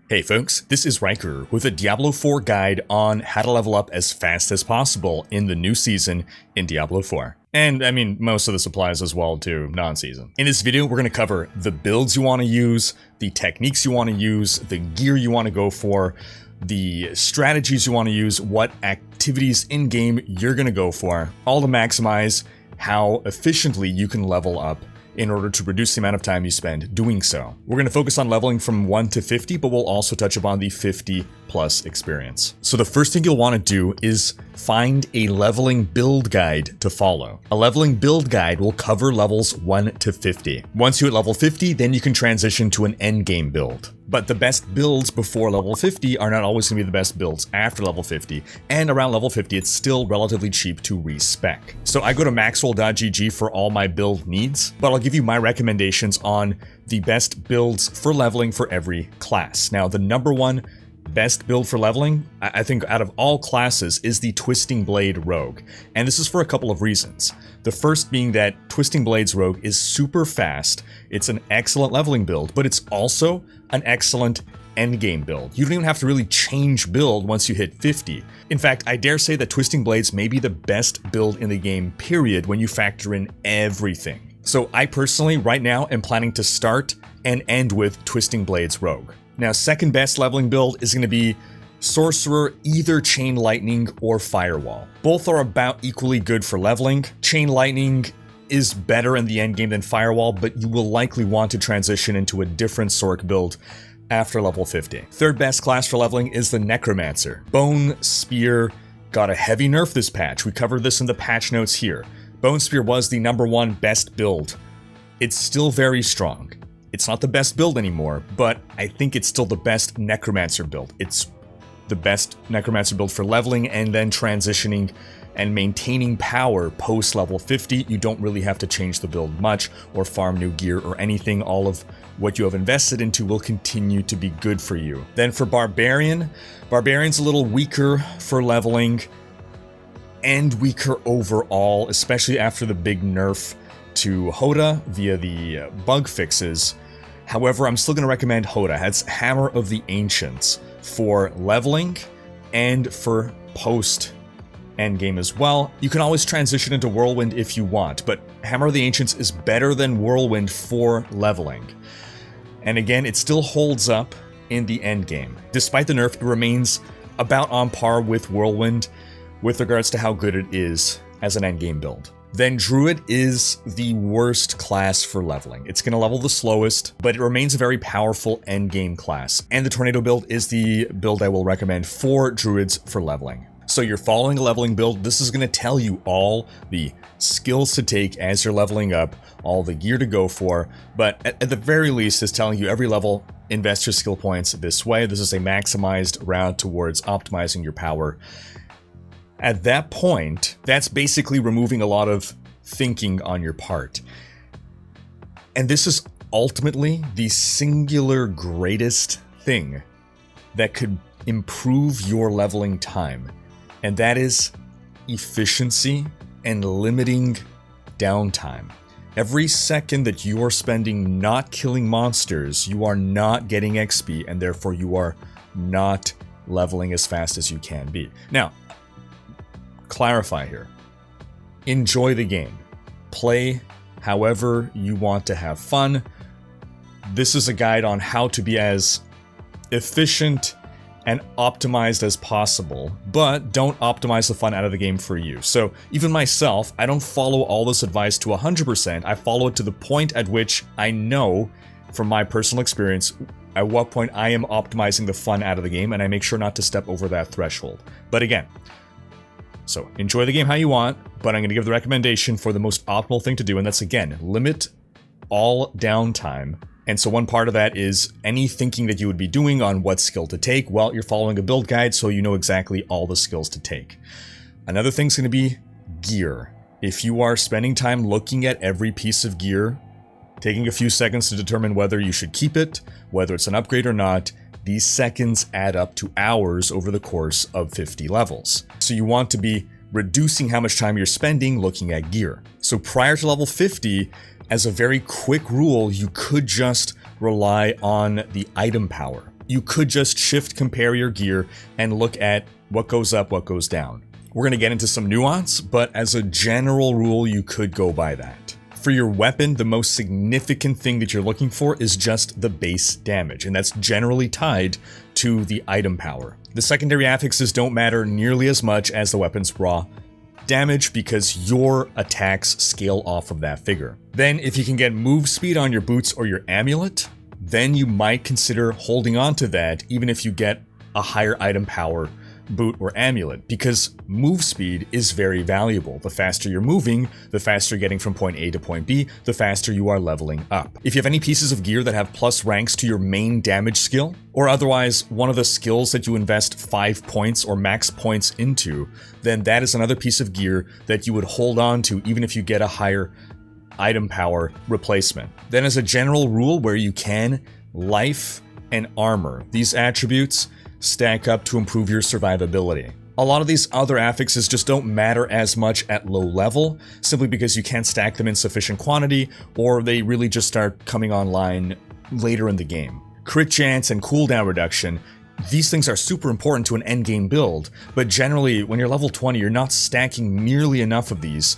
Hey folks, this is Rhykker with a Diablo 4 guide on how to level up as fast as possible in the new season in Diablo 4. And I mean, most of this applies as well to non-season. In this video, we're going to cover the builds you want to use, the techniques you want to use, the gear you want to go for, the strategies you want to use, what activities in-game you're going to go for, all to maximize how efficiently you can level up in order to reduce the amount of time you spend doing so. We're going to focus on leveling from 1 to 50, but we'll also touch upon the 50 plus experience. So the first thing you'll want to do is find a leveling build guide to follow. A leveling build guide will cover levels 1 to 50. Once you hit level 50, then you can transition to an endgame build. But the best builds before level 50 are not always going to be the best builds after level 50, and around level 50 it's still relatively cheap to respec. So I go to maxroll.gg for all my build needs, but I'll give you my recommendations on the best builds for leveling for every class. Now the number one best build for leveling, I think out of all classes, is the Twisting Blade Rogue. And this is for a couple of reasons. The first being that Twisting Blade's Rogue is super fast, it's an excellent leveling build, but it's also an excellent endgame build. You don't even have to really change build once you hit 50. In fact, I dare say that Twisting Blades may be the best build in the game, period, when you factor in everything. So I personally, right now, am planning to start and end with Twisting Blades Rogue. Now, second best leveling build is going to be Sorcerer, either Chain Lightning or Firewall. Both are about equally good for leveling. Chain Lightning is better in the endgame than Firewall, but you will likely want to transition into a different Sorc build after level 50. Third best class for leveling is the Necromancer. Bone Spear got a heavy nerf this patch. We covered this in the patch notes here. Bone Spear was the number one best build. It's still very strong. It's not the best build anymore, but I think it's still the best Necromancer build. It's the best Necromancer build for leveling and then transitioning and maintaining power post level 50. You don't really have to change the build much or farm new gear or anything. All of what you have invested into will continue to be good for you. Then for Barbarian, Barbarian's a little weaker for leveling and weaker overall, especially after the big nerf to Hoda via the bug fixes. However, I'm still going to recommend Hoda. It's Hammer of the Ancients for leveling and for post endgame as well. You can always transition into Whirlwind if you want, but Hammer of the Ancients is better than Whirlwind for leveling. And again, it still holds up in the endgame. Despite the nerf, it remains about on par with Whirlwind with regards to how good it is as an endgame build. Then Druid is the worst class for leveling. It's going to level the slowest, but it remains a very powerful endgame class. And the Tornado build is the build I will recommend for Druids for leveling. So you're following a leveling build. This is going to tell you all the skills to take as you're leveling up, all the gear to go for, but at the very least it's telling you every level, invest your skill points this way. This is a maximized route towards optimizing your power. At that point, that's basically removing a lot of thinking on your part. And this is ultimately the singular greatest thing that could improve your leveling time. And that is efficiency and limiting downtime. Every second that you are spending not killing monsters, you are not getting XP, and therefore you are not leveling as fast as you can be. Now, clarify here. Enjoy the game. Play however you want to have fun. This is a guide on how to be as efficient and optimized as possible, but don't optimize the fun out of the game for you. So even myself, I don't follow all this advice to 100%. I follow it to the point at which I know from my personal experience at what point I am optimizing the fun out of the game, and I make sure not to step over that threshold. But again, so enjoy the game how you want, but I'm going to give the recommendation for the most optimal thing to do, and that's, again, limit all downtime. And so one part of that is any thinking that you would be doing on what skill to take. Well, you're following a build guide, so you know exactly all the skills to take. Another thing's going to be gear. If you are spending time looking at every piece of gear, taking a few seconds to determine whether you should keep it, whether it's an upgrade or not, these seconds add up to hours over the course of 50 levels. So you want to be reducing how much time you're spending looking at gear. So prior to level 50, as a very quick rule, you could just rely on the item power. you could just shift compare your gear and look at what goes up, what goes down. We're going to get into some nuance, but as a general rule, you could go by that. For your weapon, the most significant thing that you're looking for is just the base damage, and that's generally tied to the item power. The secondary affixes don't matter nearly as much as the weapon's raw damage because your attacks scale off of that figure. Then if you can get move speed on your boots or your amulet, then you might consider holding on to that even if you get a higher item power boot or amulet, because move speed is very valuable. The faster you're moving, the faster you're getting from point A to point B, the faster you are leveling up. If you have any pieces of gear that have plus ranks to your main damage skill, or otherwise one of the skills that you invest 5 points or max points into, then that is another piece of gear that you would hold on to even if you get a higher item power replacement. Then as a general rule, where you can, life and armor, these attributes stack up to improve your survivability. A lot of these other affixes just don't matter as much at low level, simply because you can't stack them in sufficient quantity, or they really just start coming online later in the game. Crit chance and cooldown reduction, these things are super important to an endgame build, but generally when you're level 20, you're not stacking nearly enough of these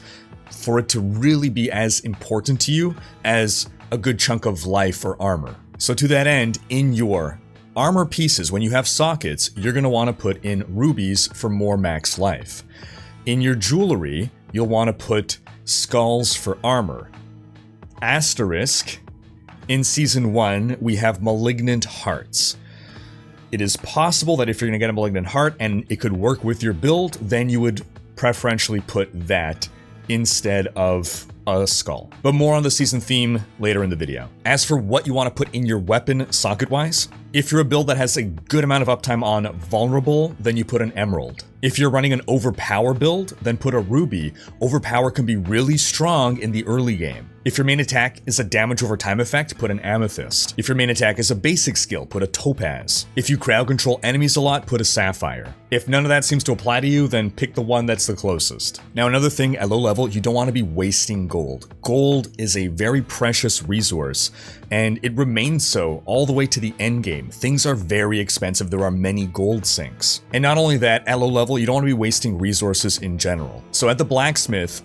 for it to really be as important to you as a good chunk of life or armor. So to that end, in your armor pieces, when you have sockets, you're going to want to put in rubies for more max life. In your jewelry, you'll want to put skulls for armor. Asterisk, in Season 1, we have malignant hearts. It is possible that if you're going to get a malignant heart and it could work with your build, then you would preferentially put that instead of a skull. But more on the season theme later in the video. As for what you want to put in your weapon socket-wise, if you're a build that has a good amount of uptime on vulnerable, then you put an emerald. If you're running an overpower build, then put a ruby. Overpower can be really strong in the early game. If your main attack is a damage over time effect, put an amethyst. If your main attack is a basic skill, put a topaz. If you crowd control enemies a lot, put a sapphire. If none of that seems to apply to you, then pick the one that's the closest. Now another thing, at low level, you don't want to be wasting gold. Gold is a very precious resource, and it remains so all the way to the end game. Things are very expensive, there are many gold sinks. And not only that, at low level, you don't want to be wasting resources in general. So at the blacksmith,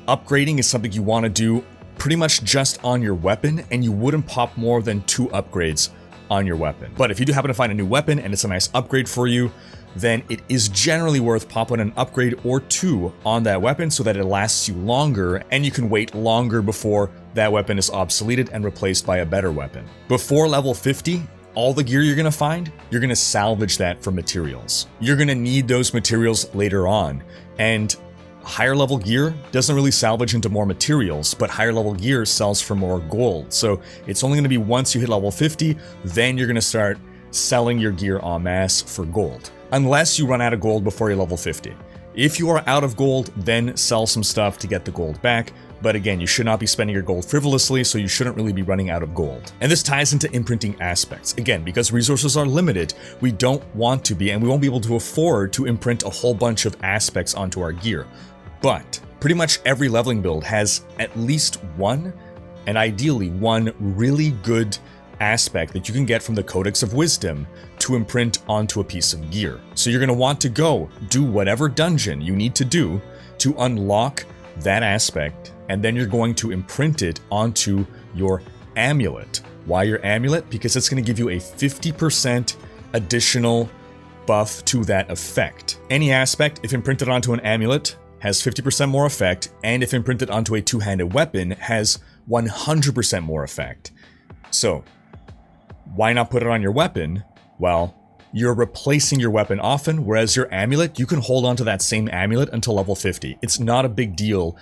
upgrading is something you want to do pretty much just on your weapon, and you wouldn't pop more than 2 upgrades on your weapon. But if you do happen to find a new weapon and it's a nice upgrade for you, then it is generally worth popping an upgrade or 2 on that weapon so that it lasts you longer and you can wait longer before that weapon is obsoleted and replaced by a better weapon. Before level 50, all the gear you're going to find, you're going to salvage that for materials. You're going to need those materials later on, and higher level gear doesn't really salvage into more materials, but higher level gear sells for more gold. So it's only going to be once you hit level 50, then you're going to start selling your gear en masse for gold. Unless you run out of gold before you're level 50. If you are out of gold, then sell some stuff to get the gold back. But again, you should not be spending your gold frivolously, so you shouldn't really be running out of gold. And this ties into imprinting aspects. Again, because resources are limited, we don't want to be, and we won't be able to afford to imprint a whole bunch of aspects onto our gear. But pretty much every leveling build has at least one, and ideally one really good aspect that you can get from the Codex of Wisdom to imprint onto a piece of gear. So you're going to want to go do whatever dungeon you need to do to unlock that aspect, and then you're going to imprint it onto your amulet. Why your amulet? Because it's going to give you a 50% additional buff to that effect. Any aspect, if imprinted onto an amulet, has 50% more effect, and if imprinted onto a two-handed weapon, has 100% more effect. So, why not put it on your weapon? Well, you're replacing your weapon often, whereas your amulet, you can hold on to that same amulet until level 50. It's not a big deal.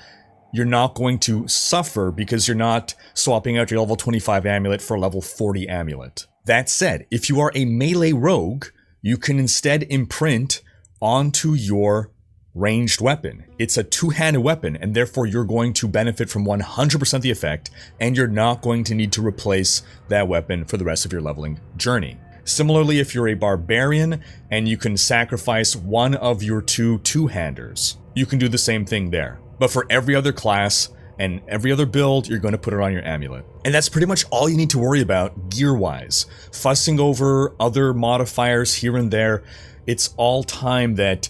You're not going to suffer because you're not swapping out your level 25 amulet for a level 40 amulet. That said, if you are a melee rogue, you can instead imprint onto your ranged weapon. It's a two-handed weapon, and therefore you're going to benefit from 100% the effect, and you're not going to need to replace that weapon for the rest of your leveling journey. Similarly, if you're a barbarian and you can sacrifice one of your two-handers, you can do the same thing there. But for every other class, and every other build, you're going to put it on your amulet. And that's pretty much all you need to worry about gear-wise. Fussing over other modifiers here and there, it's all time that,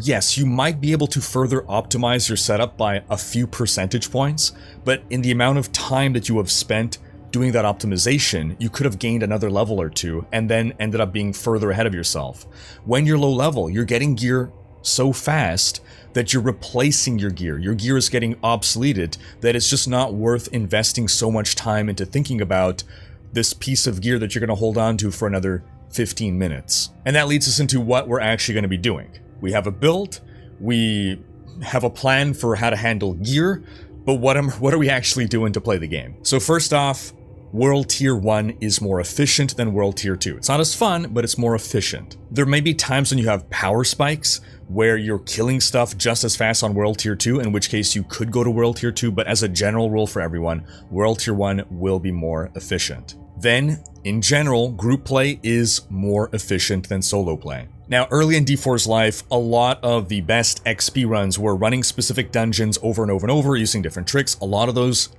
yes, you might be able to further optimize your setup by a few percentage points, but in the amount of time that you have spent doing that optimization, you could have gained another level or two and then ended up being further ahead of yourself. When you're low level, you're getting gear so fast that you're replacing your gear. Your gear is getting obsoleted, that it's just not worth investing so much time into thinking about this piece of gear that you're going to hold on to for another 15 minutes. And that leads us into what we're actually going to be doing. We have a build, we have a plan for how to handle gear, but what are we actually doing to play the game? So first off, World Tier 1 is more efficient than World Tier 2. It's not as fun, but it's more efficient. There may be times when you have power spikes where you're killing stuff just as fast on World Tier 2, in which case you could go to World Tier 2, but as a general rule for everyone, World Tier 1 will be more efficient. Then, in general, group play is more efficient than solo play. Now, early in D4's life, a lot of the best XP runs were running specific dungeons over and over and over, using different tricks. A lot of those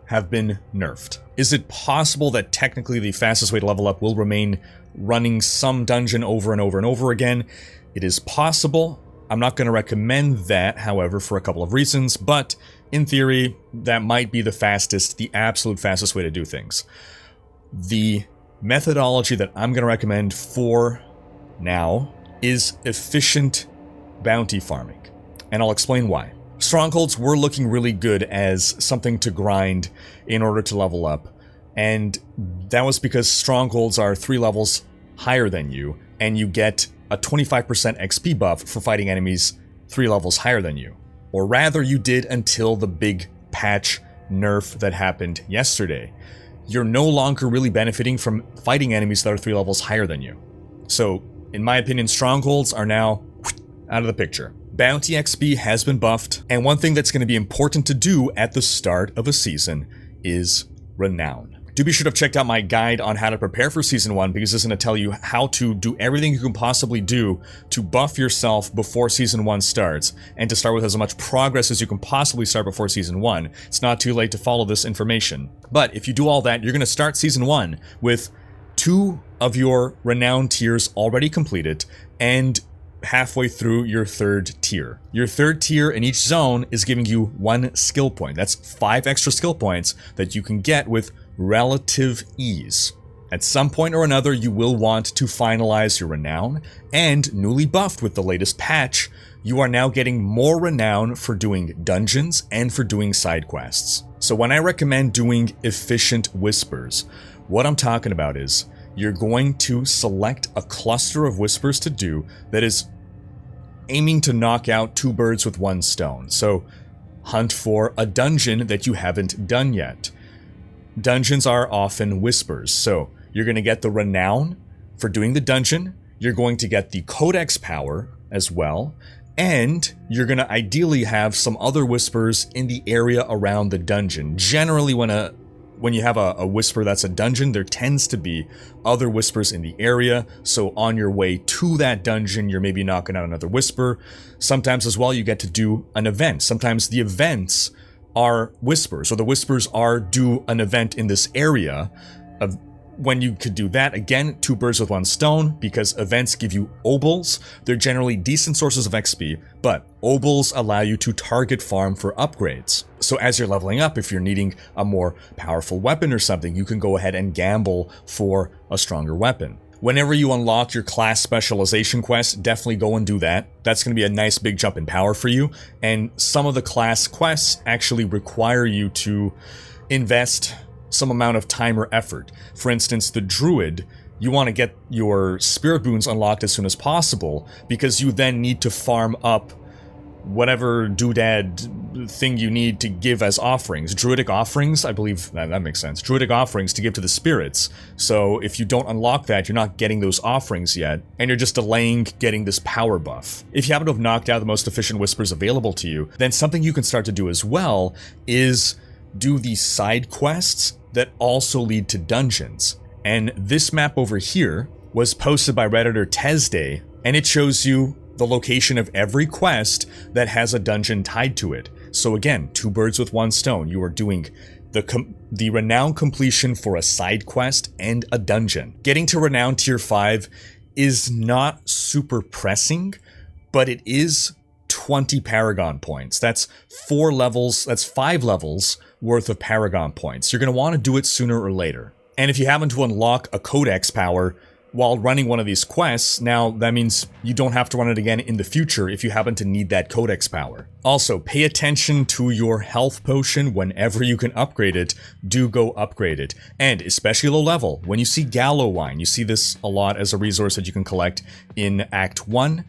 have been nerfed. Is it possible that technically the fastest way to level up will remain running some dungeon over and over and over again? It is possible. I'm not going to recommend that, however, for a couple of reasons, but in theory, that might be the absolute fastest way to do things. The methodology that I'm going to recommend for now is efficient bounty farming, and I'll explain why. Strongholds were looking really good as something to grind in order to level up, and that was because strongholds are 3 levels higher than you, and you get a 25% XP buff for fighting enemies 3 levels higher than you. Or rather, you did until the big patch nerf that happened yesterday. You're no longer really benefiting from fighting enemies that are 3 levels higher than you. So, in my opinion, strongholds are now out of the picture. Bounty XP has been buffed, and one thing that's going to be important to do at the start of a season is Renown. Do be sure to have checked out my guide on how to prepare for Season 1, because it's going to tell you how to do everything you can possibly do to buff yourself before Season 1 starts, and to start with as much progress as you can possibly start before Season 1. It's not too late to follow this information. But if you do all that, you're going to start Season 1 with 2 of your Renown tiers already completed, and halfway through your 3rd tier. Your 3rd tier in each zone is giving you 1 skill point. That's 5 extra skill points that you can get with relative ease. At some point or another, you will want to finalize your Renown, and newly buffed with the latest patch, you are now getting more Renown for doing dungeons and for doing side quests. So when I recommend doing efficient whispers, what I'm talking about is you're going to select a cluster of whispers to do that is aiming to knock out 2 birds with 1 stone. So hunt for a dungeon that you haven't done yet. Dungeons are often whispers, so you're going to get the Renown for doing the dungeon, you're going to get the Codex power as well, and you're going to ideally have some other whispers in the area around the dungeon. Generally, when you have a whisper that's a dungeon, there tends to be other whispers in the area, so on your way to that dungeon, you're maybe knocking out another whisper. Sometimes as well, you get to do an event. Sometimes the events are whispers, or the whispers are do an event in this area. When you could do that, again, 2 birds with 1 stone, because events give you obols. They're generally decent sources of XP, but obols allow you to target farm for upgrades. So as you're leveling up, if you're needing a more powerful weapon or something, you can go ahead and gamble for a stronger weapon. Whenever you unlock your class specialization quest, definitely go and do that. That's going to be a nice big jump in power for you, and some of the class quests actually require you to invest some amount of time or effort. For instance, the Druid, you want to get your spirit boons unlocked as soon as possible, because you then need to farm up whatever doodad thing you need to give as offerings. Druidic offerings, I believe that makes sense. Druidic offerings to give to the spirits. So if you don't unlock that, you're not getting those offerings yet, and you're just delaying getting this power buff. If you happen to have knocked out the most efficient whispers available to you, then something you can start to do as well is do these side quests that also lead to dungeons. And this map over here was posted by Redditor Tesday, and it shows you the location of every quest that has a dungeon tied to it. So again, two birds with one stone. You are doing the renown completion for a side quest and a dungeon. Getting to renown tier 5 is not super pressing, but it is 20 Paragon points. That's 4 levels, that's 5 levels worth of Paragon points. You're going to want to do it sooner or later. And if you happen to unlock a Codex power while running one of these quests, now that means you don't have to run it again in the future if you happen to need that Codex power. Also, pay attention to your health potion. Whenever you can upgrade it, do go upgrade it. And especially low level, when you see Gallow Wine, you see this a lot as a resource that you can collect in Act 1.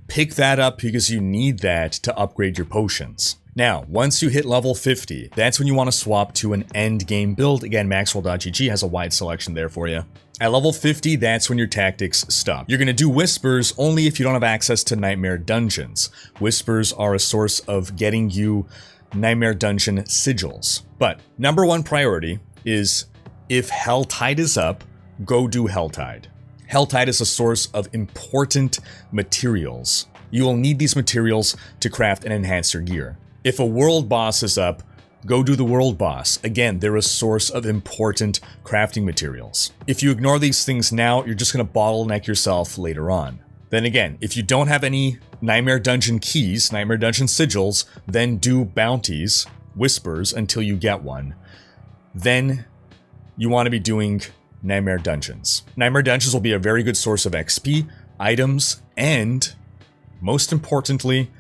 Pick that up because you need that to upgrade your potions. Now, once you hit level 50, that's when you want to swap to an end game build. Again, Maxwell.gg has a wide selection there for you. At level 50, that's when your tactics stop. You're going to do Whispers only if you don't have access to Nightmare Dungeons. Whispers are a source of getting you Nightmare Dungeon sigils. But number one priority is, if Helltide is up, go do Helltide. Helltide is a source of important materials. You will need these materials to craft and enhance your gear. If a world boss is up, go do the world boss. Again, they're a source of important crafting materials. If you ignore these things now, you're just going to bottleneck yourself later on. Then again, if you don't have any Nightmare Dungeon keys, Nightmare Dungeon sigils, then do bounties, whispers, until you get one. Then you want to be doing Nightmare Dungeons. Nightmare Dungeons will be a very good source of XP, items, and, most importantly,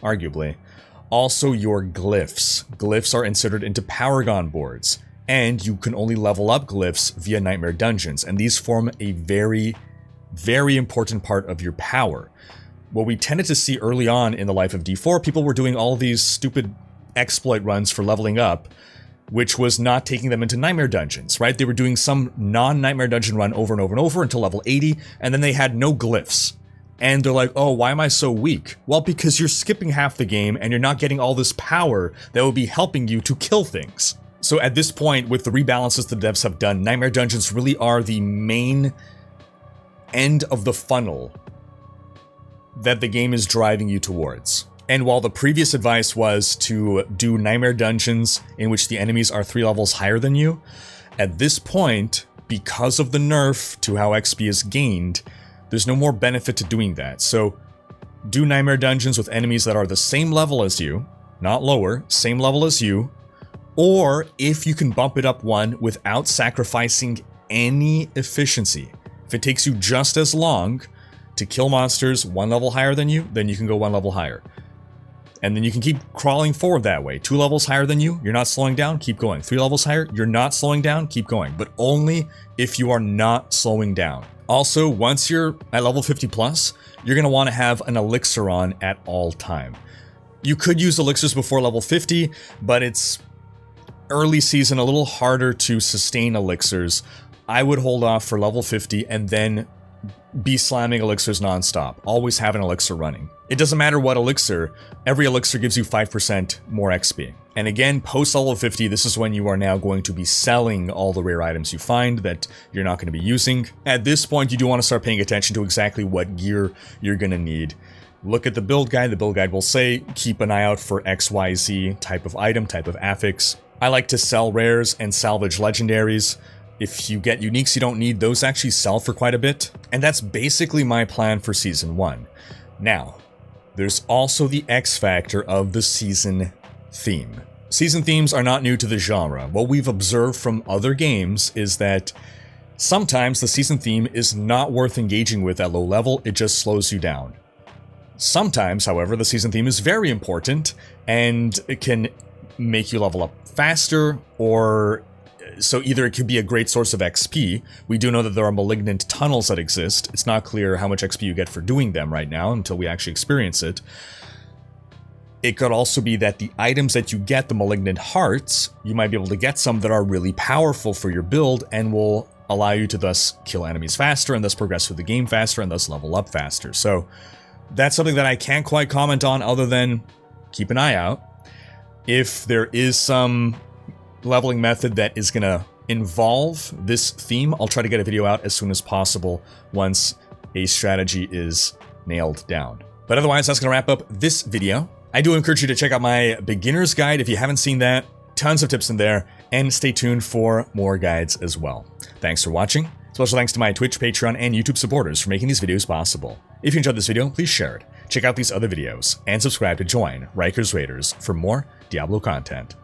arguably, also your glyphs. Glyphs are inserted into Paragon boards, and you can only level up glyphs via Nightmare Dungeons, and these form a very, very important part of your power. What we tended to see early on in the life of D4, people were doing all these stupid exploit runs for leveling up, which was not taking them into Nightmare Dungeons, right? They were doing some non-Nightmare Dungeon run over and over and over until level 80, and then they had no glyphs. And they're like, oh, why am I so weak? Well, because you're skipping half the game and you're not getting all this power that will be helping you to kill things. So at this point, with the rebalances the devs have done, Nightmare Dungeons really are the main end of the funnel that the game is driving you towards. And while the previous advice was to do Nightmare Dungeons in which the enemies are 3 levels higher than you, at this point, because of the nerf to how XP is gained, there's no more benefit to doing that. So do Nightmare Dungeons with enemies that are the same level as you, not lower, same level as you, or if you can bump it up one without sacrificing any efficiency. If it takes you just as long to kill monsters 1 level higher than you, then you can go 1 level higher. And then you can keep crawling forward that way. 2 levels higher than you, you're not slowing down, keep going. 3 levels higher, you're not slowing down, keep going. But only if you are not slowing down. Also, once you're at level 50 plus, you're going to want to have an elixir on at all time. You could use elixirs before level 50, but it's early season, a little harder to sustain elixirs. I would hold off for level 50 and then be slamming elixirs nonstop. Always have an elixir running. It doesn't matter what elixir, every elixir gives you 5% more XP. And again, post level 50, this is when you are now going to be selling all the rare items you find that you're not going to be using. At this point, you do want to start paying attention to exactly what gear you're going to need. Look at the build guide. The build guide will say, keep an eye out for XYZ type of item, type of affix. I like to sell rares and salvage legendaries. If you get uniques you don't need, those actually sell for quite a bit. And that's basically my plan for Season 1. Now, there's also the X factor of the season theme. Season themes are not new to the genre. What we've observed from other games is that sometimes the season theme is not worth engaging with at low level, it just slows you down. Sometimes, however, the season theme is very important and it can make you level up faster, or so either it could be a great source of XP. We do know that there are malignant tunnels that exist. It's not clear how much XP you get for doing them right now until we actually experience it. It could also be that the items that you get, the malignant hearts, you might be able to get some that are really powerful for your build and will allow you to thus kill enemies faster and thus progress through the game faster and thus level up faster. So that's something that I can't quite comment on other than keep an eye out. If there is some leveling method that is going to involve this theme, I'll try to get a video out as soon as possible once a strategy is nailed down. But otherwise, that's going to wrap up this video. I do encourage you to check out my beginner's guide if you haven't seen that. Tons of tips in there, and stay tuned for more guides as well. Thanks for watching. Special thanks to my Twitch, Patreon, and YouTube supporters for making these videos possible. If you enjoyed this video, please share it, check out these other videos, and subscribe to join Rhykker's Raiders for more Diablo content.